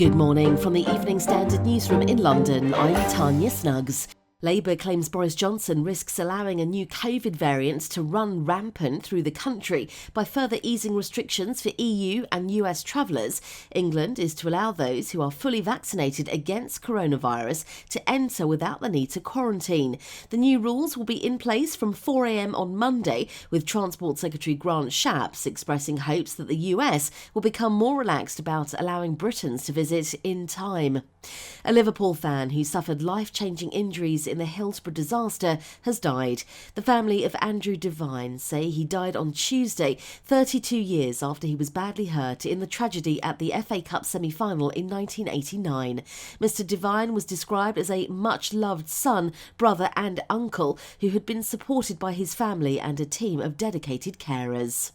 Good morning from the Evening Standard newsroom in London. I'm Tanya Snuggs. Labour claims Boris Johnson risks allowing a new COVID variant to run rampant through the country by further easing restrictions for EU and US travellers. England is to allow those who are fully vaccinated against coronavirus to enter without the need to quarantine. The new rules will be in place from 4 a.m. on Monday, with Transport Secretary Grant Shapps expressing hopes that the US will become more relaxed about allowing Britons to visit in time. A Liverpool fan who suffered life-changing injuries in the Hillsborough disaster has died. The family of Andrew Devine say he died on Tuesday, 32 years after he was badly hurt in the tragedy at the FA Cup semi-final in 1989. Mr. Devine was described as a much-loved son, brother and uncle who had been supported by his family and a team of dedicated carers.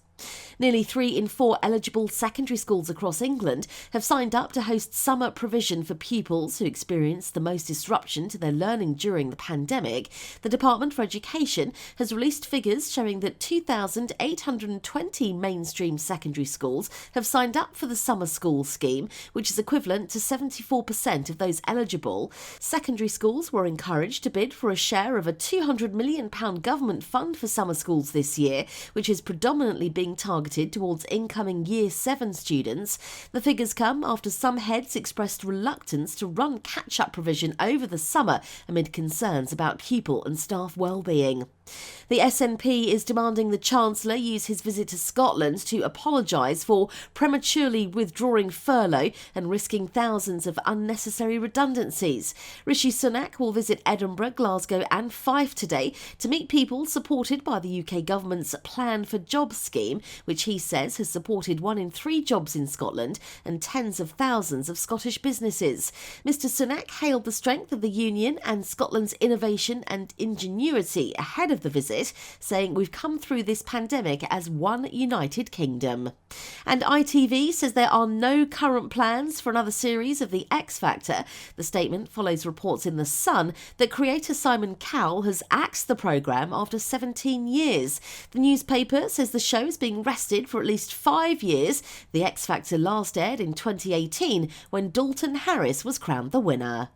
Nearly 3 in 4 eligible secondary schools across England have signed up to host summer provision for pupils who experienced the most disruption to their learning during the pandemic. The Department for Education has released figures showing that 2,820 mainstream secondary schools have signed up for the summer school scheme, which is equivalent to 74% of those eligible. Secondary schools were encouraged to bid for a share of a £200 million government fund for summer schools this year, which is predominantly being targeted towards incoming Year 7 students. The figures come after some heads expressed reluctance to run catch-up provision over the summer amid concerns about pupil and staff well-being. The SNP is demanding the Chancellor use his visit to Scotland to apologise for prematurely withdrawing furlough and risking thousands of unnecessary redundancies. Rishi Sunak will visit Edinburgh, Glasgow and Fife today to meet people supported by the UK government's Plan for Jobs scheme, which he says has supported 1 in 3 jobs in Scotland and tens of thousands of Scottish businesses. Mr Sunak hailed the strength of the union and Scotland's innovation and ingenuity ahead of the visit, saying we've come through this pandemic as one united kingdom. And ITV says there are no current plans for another series of The X Factor. The statement follows reports in The Sun that creator Simon Cowell has axed the programme after 17 years. The newspaper says the show is being rested for at least 5 years. The X Factor last aired in 2018 when Dalton Harris was crowned the winner.